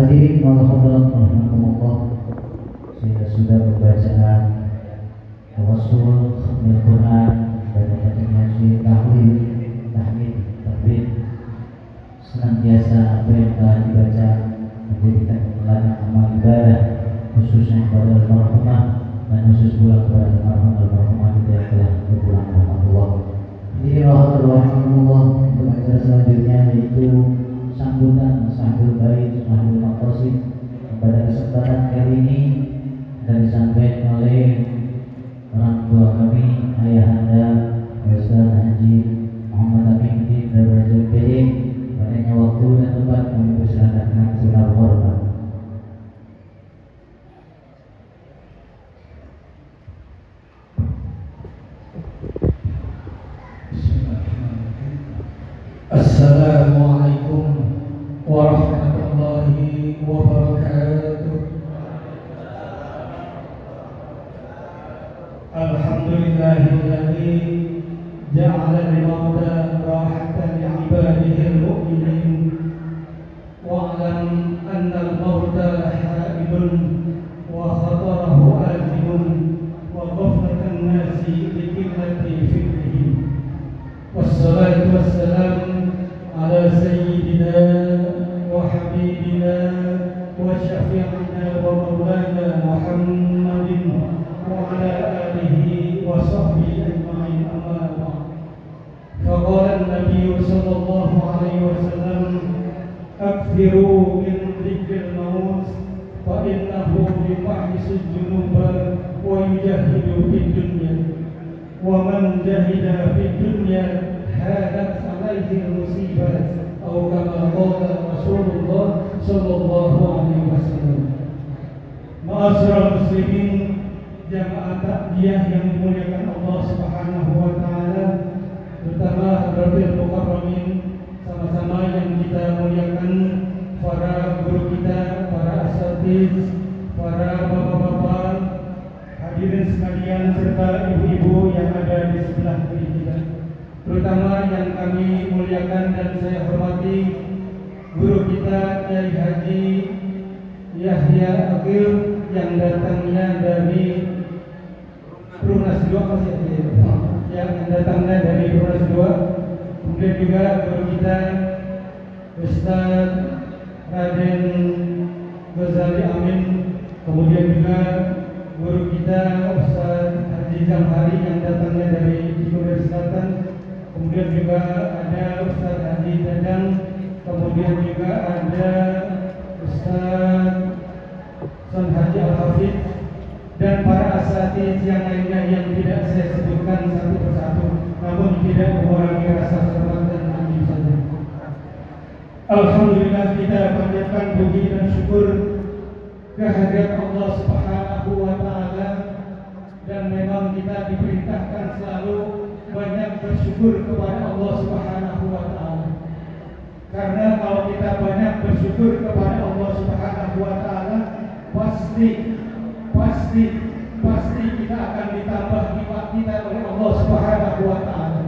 Hadirin wal hadirat rahimakumullah, saya sudah membacaan tawassul khatmil Quran dan membacanya sunnah tahlil, tahmid, takbir. Senantiasa apa yang telah dibaca menjadikan pelajaran amal ibadah, khususnya kepada almarhumah dan khusus pula kepada almarhumah kita yang telah berpulang rahmatullah. Hadirin wal hadirat rahimakumullah, untuk acara selanjutnya yaitu sambutan sahur baik sahur maqasid. Pada kesempatan kali ini akan disampaikan oleh orang tua kami, ayahanda Ustaz Haji Muhammad Amin bin Darajat PD. Padanya waktu dan tempat kami persilakan dengan segenap hormat. Assalamualaikum warahmatullahi wabarakatuh. Alhamdulillahilladzi ja'ala al-mauta rahatan li'ibadihi al-mu'minin wa 'alam anna al-mauta ha'ilun wa khatarahu azimun wa ghaflatan nasi li qillati fikrihim. Wassalatu wassalamu ala sayyidina wa habibina wa syafi'ina wa maulana Muhammadin wa ala alihi wa sahbihi ajma'in, amma ba'd. Faqala an-nabiy sallallahu alaihi wasallam, akthiru min dhikril maut fa innahu yumahhisu junuba wa yujahidu fid dunya wa man jahida fid dunya hadat alaihi musibat atau kama qala Rasulullah sallallahu alaihi wasallam. Ma'asyiral muslimin, jamaah takziah yang dimuliakan Allah Subhanahu wa taala, terutama hadratil mukarramin, sama-sama yang kita muliakan para guru kita, para asatiz, para bapak-bapak, hadirin sekalian serta ibu-ibu yang ada di sebelah kiri kita. Terutama yang kami muliakan dan saya hormati guru kita Kiai Haji Yahya Akil yang datangnya dari Perumnas 2, yang datangnya dari Perumnas 2. Kemudian juga guru kita Ustaz Raden Ghazali Amin. Kemudian juga guru kita Ustaz Haji Zamhari yang datangnya dari Cirebon Selatan. Kemudian juga ada Ustaz Haji Dadang. Kemudian juga ada Ustaz San Haji Al-Hafidh dan para asatidz yang lainnya yang tidak saya sebutkan satu persatu, namun tidak mengurangi rasa hormat dan amin saja. Alhamdulillah, kita panjatkan puji dan syukur kehadirat Allah Subhanahu wa taala, dan memang kita diperintahkan selalu banyak bersyukur kepada Allah Subhanahu wa taala. Karena kalau kita banyak bersyukur kepada Allah Subhanahu wa taala, pasti kita akan ditambah nikmat kita oleh Allah Subhanahu wa taala.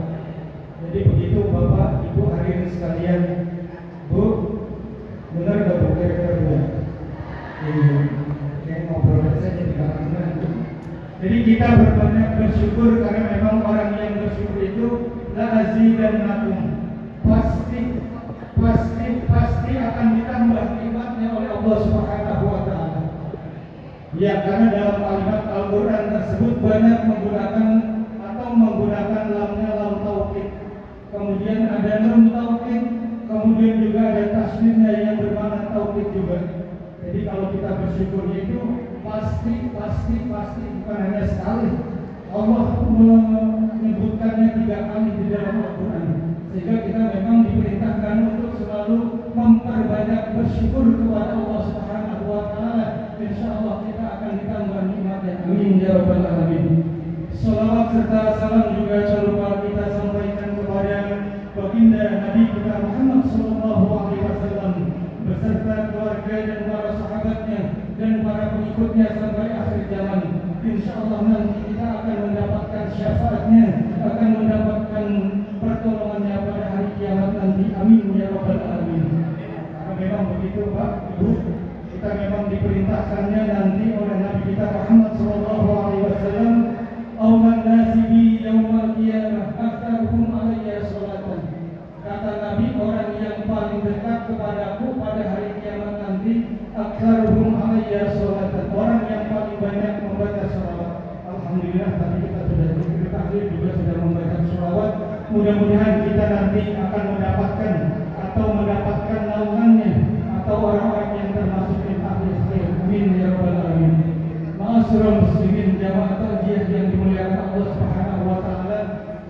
Jadi begitu Bapak, Ibu hadirin sekalian. Bu, benar enggak Bu kira-kira? Kayak ngobrol saja di belakang. Jadi kita berbanyak bersyukur karena memang orang yang bersyukur itu la azidannakum. Pasti akan ditambah nikmatnya oleh Allah Subhanahu wa taala. Ya, karena dalam kalimat Al-Qur'an tersebut banyak menggunakan lamnya lam taukid. Kemudian ada nun taukid, kemudian juga ada tasydidnya yang bermakna taukid juga. Jadi kalau kita bersyukurnya itu pasti bukan hanya sekali. Allah menyebutkannya 3 kali di dalam Al-Quran, sehingga kita memang diperintahkan untuk selalu memperbanyak bersyukur kepada Allah Subhanahu wa taala. Insyaallah kita akan ditambah nikmatnya. Amin ya rabbal alamin. Salawat serta salam juga jangan lupa kita sampaikan kepada baginda Nabi kita Muhammad sallallahu alaihi wasallam beserta keluarga dan para sahabatnya dan para pengikutnya sampai akhir zaman. Insyaallah nanti kita akan mendapatkan syafaatnya, akan mendapatkan pertolongannya pada hari kiamat nanti. Amin ya rabbal alamin. Karena memang begitu Pak, Ibu, kita memang diperintahkannya nanti oleh Nabi kita Muhammad sallallahu alaihi wasallam, "Awlan nasi bi yaumal qiyamah aktsaruhum alayya sholatan." Kata Nabi, orang yang paling dekat kepadaku pada hari kiamat nanti aktsaruhum alayya sholatan, orang yang paling banyak membaca sholawat. Alhamdulillah tadi kita sudah diketahui juga sudah membaca sholawat. Mudah-mudahan kita nanti akan mendapatkan naungannya atau orang-orang yang termasuk min ahli khair. Amin ya rabbal alamin. Ma'asyiral muslimin jamaah takziah yang dimuliakan Allah Subhanahu wa taala,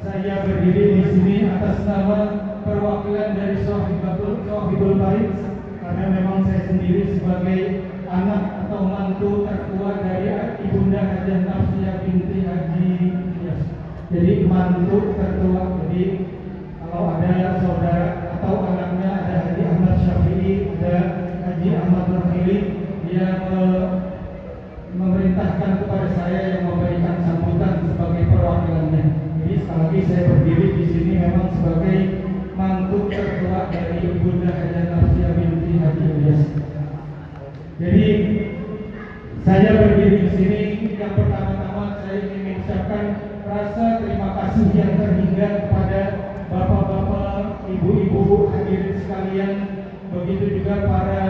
saya berdiri di sini atas nama perwakilan dari Sohibul Barit karena memang saya sendiri sebagai anak atau mantu tertua dari Ibunda Hajah Nafsiyah binti Haji Ilyas. Jadi mantu tertua. Jadi kalau ada saudara atau anaknya ada Haji Ahmad Syafi'i, ada Haji Ahmad Rafili, dia memerintahkan kepada saya yang memberikan sambutan sebagai perwakilannya. Jadi sekali lagi saya berdiri di sini memang sebagai mantu tertua dari Ibunda Hajah Nafsiyah binti Haji Ilyas. Jadi saya berdiri di sini yang pertama-tama saya ingin mengucapkan rasa terima kasih yang terhingga kepada bapak-bapak, ibu-ibu hadirin sekalian, begitu juga para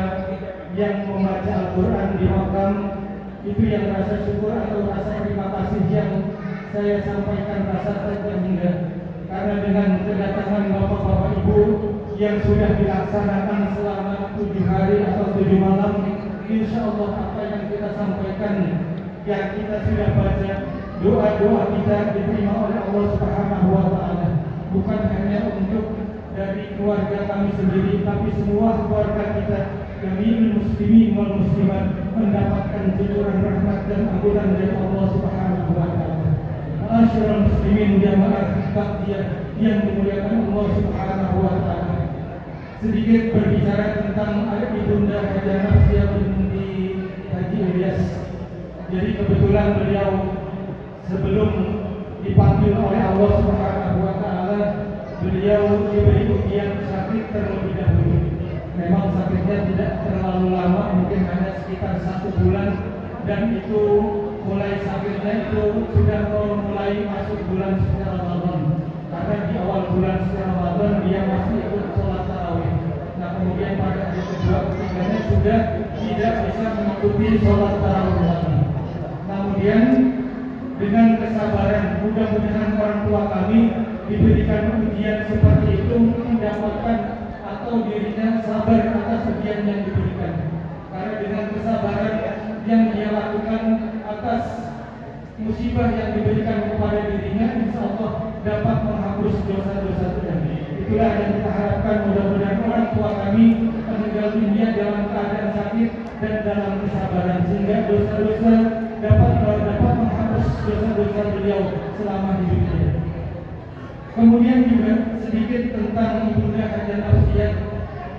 yang membaca Al-Quran di makam. Itu yang rasa syukur atau rasa terima kasih yang saya sampaikan, rasa terhingga. Karena dengan kedatangan bapak-bapak ibu yang sudah dilaksanakan selama 7 hari atau 7 malam, insya Allah apa yang kita sampaikan, yang kita sudah baca, doa-doa kita diterima oleh Allah Subhanahu wa taala. Bukan hanya untuk dari keluarga kami sendiri, tapi semua keluarga kita, jami'ul muslimin wal muslimat, mendapatkan cucuran rahmat dan ampunan dari Allah Subhanahu wa taala. Ma'asyiral muslimin jamaah takziah yang dimuliakan Allah Subhanahu wa taala. Sedikit berbicara tentang Ibunda Hajah Nafsiyah binti Haji Ilyas. Jadi kebetulan beliau sebelum dipanggil oleh Allah Subhanahu wa taala, beliau diberi ujian sakit terlebih dahulu. Memang sakitnya tidak terlalu lama, mungkin hanya sekitar 1 bulan, dan itu mulai sakitnya itu sudah mulai masuk bulan suci Ramadan. Karena di awal bulan suci Ramadan dia masih ikut sholat tarawih. Nah kemudian pada hari kedua ketiganya sudah tidak bisa mengikuti sholat tarawih lagi. Kemudian dengan kesabaran, mudah-mudahan orang tua kami diberikan ujian seperti itu mendapatkan atau dirinya sabar atas ujian yang diberikan. Karena dengan kesabaran yang dia lakukan atas musibah yang diberikan kepada dirinya, insya Allah dapat menghapus dosa-dosanya. Itulah yang kita harapkan, mudah-mudahan orang tua kami meninggal dunia dalam keadaan sakit dan dalam kesabaran, sehingga dosa-dosa dapat menghapus dosa-dosa beliau selama hidupnya. Kemudian juga sedikit tentang Ibunda Hajar Nafsiyah.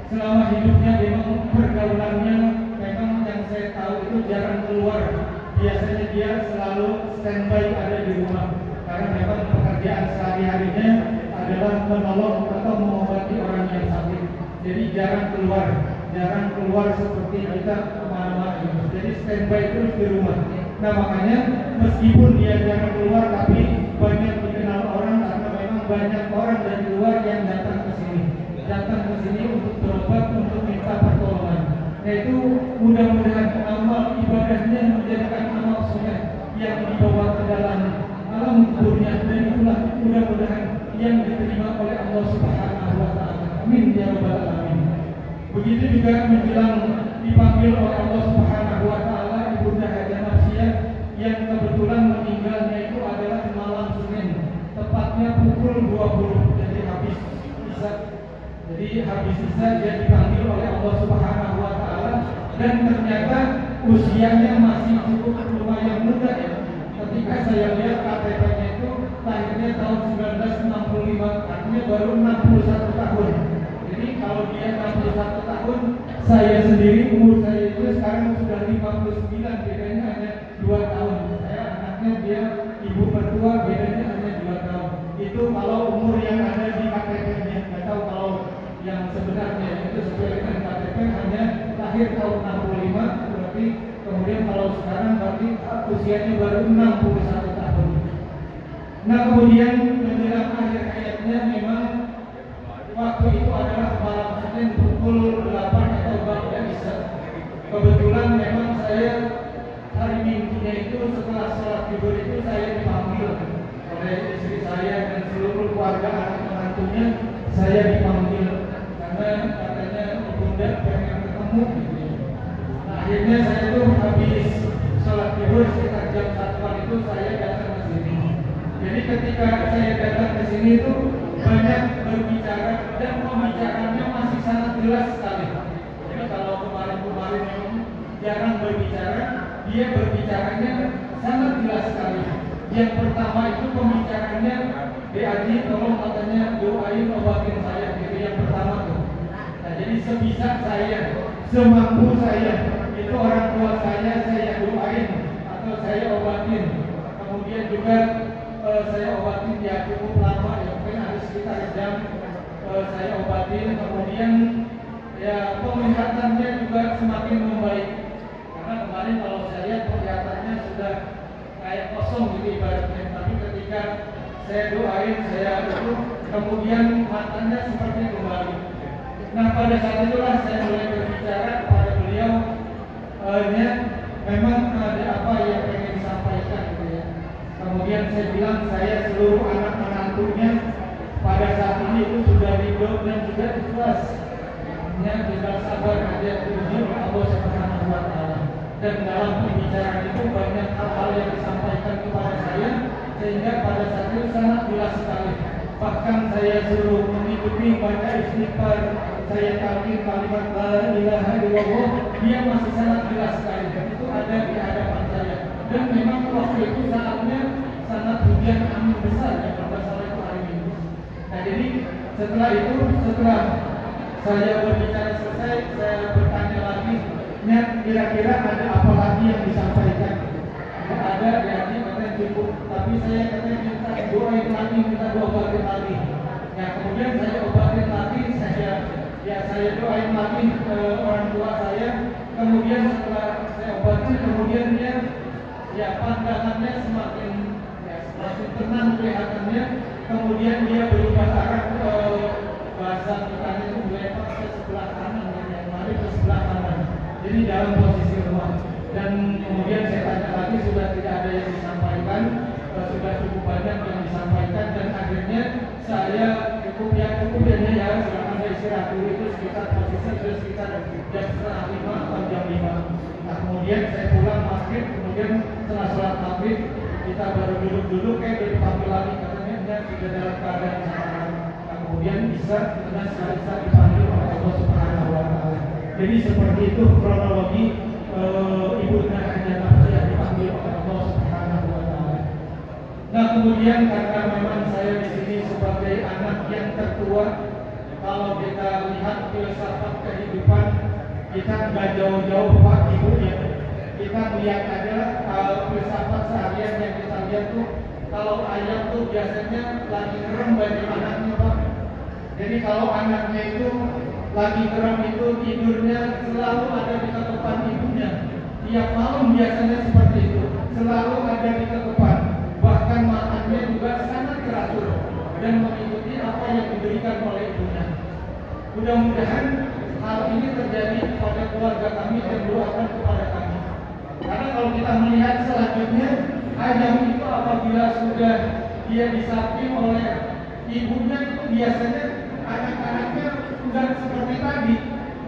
Selama hidupnya memang pergaulannya memang yang saya tahu itu jarang keluar. Biasanya dia selalu standby ada di rumah karena memang pekerjaan sehari-harinya adalah menolong atau mengobati orang yang sakit. Jadi jarang keluar seperti kita kemana-mana. Jadi standby terus di rumah. Nah makanya meskipun dia jarang keluar tapi banyak dikenal orang karena memang banyak orang dari luar yang datang ke sini untuk berobat, untuk minta pertolongan. Yaitu mudah-mudahan amal ibadahnya menjadikan amal soleh yang dibawa ke dalam alam kuburnya, dan itulah mudah-mudahan yang diterima oleh Allah Subhanahu wa taala. Amin ya rabbal alamin. Begitu juga menjelang dipanggil oleh Allah Subhanahu wa taala Ibunda Hajar Nafsiyah yang kebetulan meninggalnya itu adalah malam Senin, tepatnya pukul 20. Jadi habis Isya dia dipanggil oleh Allah Subhanahu wa taala, dan ternyata usianya masih cukup lumayan muda ya. Ketika saya lihat KTP-nya itu lahirnya tahun 1965, artinya baru 61 tahun. Jadi kalau dia 61 tahun, saya sendiri umur saya itu sekarang sudah 59, bedanya hanya 2 tahun. Saya anaknya, dia ibu mertua, bedanya hanya 2 tahun. Itu kalau umur yang ada di KTP-nya. Nggak tahu kalau yang sebenarnya itu sesuai dengan KTP hanya lahir tahun 65, berarti kemudian kalau sekarang berarti usianya baru 61 tahun. Nah kemudian menjelang akhir hayatnya memang waktu itu adalah malam Senin pukul 8 atau ba'da Isya. Kebetulan memang saya hari Minggunya itu setelah sholat zuhur itu saya dipanggil oleh istri saya dan seluruh keluarga anak menantunya. Saya dipanggil karena katanya ibunda pengen ketemu gitu. Nah, akhirnya saya tuh habis sholat zuhur sekitar jam 1-an itu saya datang ke sini. Jadi ketika saya datang ke sini itu banyak berbicara dan pembicaranya masih sangat jelas sekali. Jadi kalau kemarin-kemarin memang jarang berbicara, dia berbicaranya sangat jelas sekali. Yang pertama itu pembicaranya, Aji tolong katanya doain obatin saya, gitu yang pertama tuh. Nah jadi sebisa saya, semampu saya, itu orang tua saya doain atau saya obatin. Kemudian juga saya obatin ya cukup lama ya, mungkin harus sekitar jam saya obatin. Kemudian ya penglihatannya juga semakin membaik, karena kemarin kalau saya lihat kelihatannya sudah kayak kosong gitu ibaratnya, tapi ketika saya doain, saya itu kemudian matanya seperti kembali. Nah pada saat itulah saya mulai berbicara kepada beliau, memang ada apa yang pengen disampaikan gitu ya. Kemudian saya bilang saya seluruh anak menantunya pada saat ini itu sudah ridho dan juga ikhlas. Tinggal sabar aja diuji oleh Allah Subhanahu wa taala. Dan dalam pembicaraan itu banyak hal-hal yang disampaikan kepada saya sehingga pada saat itu sangat jelas sekali. Bahkan saya suruh mengikuti baca istighfar, saya talqin kalimat la ilaha illallah, dia masih sangat jelas sekali. Itu ada di hadapan saya. Dan memang waktu itu saatnya sangat hujan angin besar ya, pada sore itu hari Minggu. Nah jadi setelah saya berbicara selesai, saya bertanya lagi, kira-kira ada apa lagi yang disampaikan? Tidak ada, ya ini katanya cukup. Tapi saya katanya minta doain lagi, minta obatin lagi. Ya kemudian saya obatin lagi, saya doain lagi orang tua saya. Kemudian setelah saya obatin, kemudian dia ya pandangannya semakin tenang kelihatannya. Kemudian dia berubah arah bahasa kita itu melepas ke sebelah kanan, yang lari ke sebelah kanan. Jadi dalam posisi rumah. Dan kemudian saya tanya lagi, sudah tidak ada yang disampaikan, sudah cukup banyak yang disampaikan, dan akhirnya saya cukup ya silakan saya istirahat dulu. Itu sekitar posisi itu sekitar jam 4:30 atau jam 5. Nah kemudian saya pulang maghrib, kemudian setelah sholat maghrib kita baru duduk-duduk dipanggil lagi, katanya sudah dalam keadaan sadar. Nah kemudian bisa dipanggil oleh Allah Subhanahu wa taala. Jadi seperti itu kronologi Ibunda Hajar Nafsiyah dipanggil oleh Allah Subhanahu wa taala. Nah kemudian karena memang saya di sini sebagai anak yang tertua, kalau kita lihat filsafat kehidupan kita nggak jauh-jauh Pak Ibu ya. Kita lihat aja filsafat seharian yang kita lihat tuh, kalau ayam tuh biasanya lagi ngerem bagi anaknya Pak. Jadi kalau anaknya itu lagi ngerem itu tidurnya selalu ada di ketepan ibunya. Tiap malam biasanya seperti itu, selalu ada di ketepan. Bahkan makannya juga sangat teratur dan mengikuti apa yang diberikan oleh ibunya. Mudah-mudahan hal ini terjadi pada keluarga kami dan doakan kepada kami. Karena kalau kita melihat selanjutnya, ayam itu apabila sudah dia disapin oleh ibunya itu biasanya anak-anaknya sudah seperti tadi.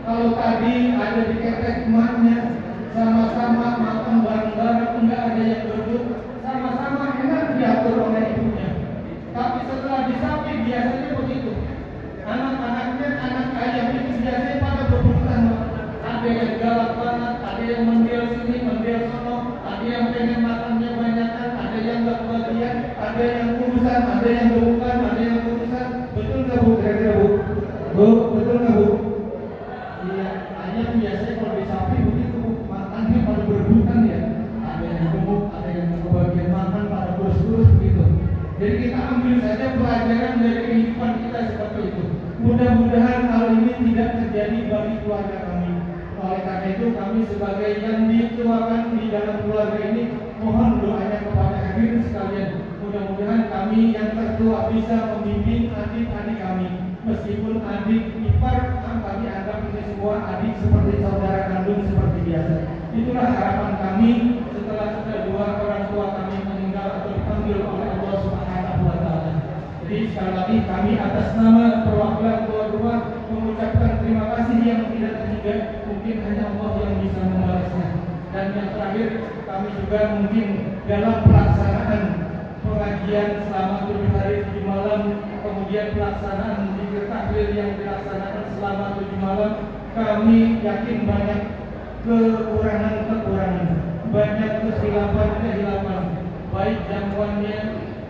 Kalau tadi ada di ketek emaknya, sama-sama makan bareng-bareng, enggak ada yang berebut, sama-sama enak diatur oleh ibunya. Tapi setelah disapin biasanya begitu. Anak-anaknya, anak ayam itu biasanya pada berebutan. Ada yang galak banget, ada yang mendel sini, mendel sono, ada yang pengen makannya banyakan, ada yang gak kebagian, ada yang kurusan, ada yang bukan, ada yang kurusan. Betul nggak Bu? Kira-kira Bu? Bu, betul nggak Bu? Iya, ayam biasanya kalau disapi begitu Bu, makannya pada berebutan ya. Ada yang gemuk, ada yang kebagian makan, pada kurus-kurus begitu. Jadi kita ambil saja pelajaran dari kehidupan kita seperti itu. Mudah-mudahan hal ini tidak terjadi bagi keluarga kami. Oleh karena itu kami sebagai yang dituakan di dalam keluarga ini mohon doanya kepada hadirin sekalian. Mudah-mudahan kami yang tertua bisa membimbing adik-adik kami. Meskipun adik ipar kami anggap ini semua adik seperti saudara kandung seperti biasa. Itulah harapan kami setelah kedua orang tua kami meninggal atau dipanggil oleh Allah Subhanahu wa taala. Jadi sekali lagi kami atas nama perwakilan dua-dua mengucapkan terima kasih yang tidak terhingga, mungkin hanya Allah yang bisa membalasnya. Dan yang terakhir kami juga mungkin dalam pelaksanaan pengajian selama 7 hari 7 malam, kemudian pelaksanaan zikir tahlil yang dilaksanakan selama 7 malam, kami yakin banyak kekurangan-kekurangan, banyak kehilapan-kehilapan, baik jamuannya,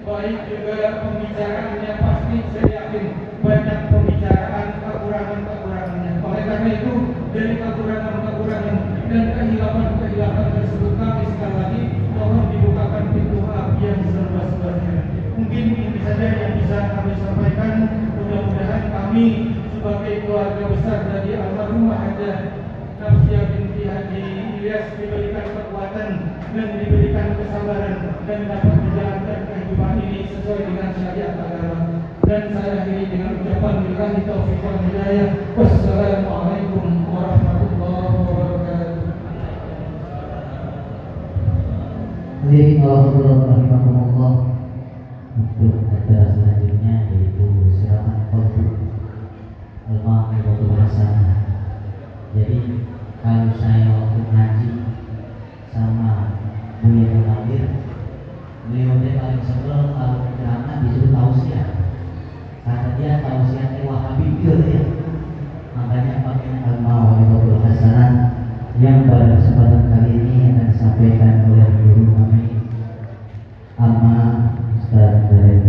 baik juga pembicaraannya, pasti saya yakin banyak pembicaraan kekurangan-kekurangannya. Oleh karena itu dari kekurangan-kekurangan dan kehilapan-kehilapan tersebut kami sekali lagi mohon dibukakan pintu maaf yang seluas-luasnya. Mungkin ini saja yang bisa kami sampaikan. Mudah-mudahan kami sebagai keluarga besar dari almarhumah Hajah Nafsiah binti Haji Ilyas diberikan kekuatan dan diberikan kesabaran dan dapat menjalankan kehidupan ini sesuai dengan syariat agama. Dan saya akhiri dengan ucapan billahi taufiq wal hidayah. Wassalamualaikum warahmatullahi wabarakatuh. Hadirin rahimahumullah, untuk acara selanjutnya yaitu siraman qalbu al-mau'izatul hasanah. Jadi kalau saya waktu ngaji sama Buya Munawir, beliau dia paling sebel kalau ceramah disuruh tausiah. Kata dia tausiah Wahabi ya. Makanya pakai al-mau'izatul hasanah yang pada kesempatan kali ini akan disampaikan oleh guru kami Amma Ustaz dari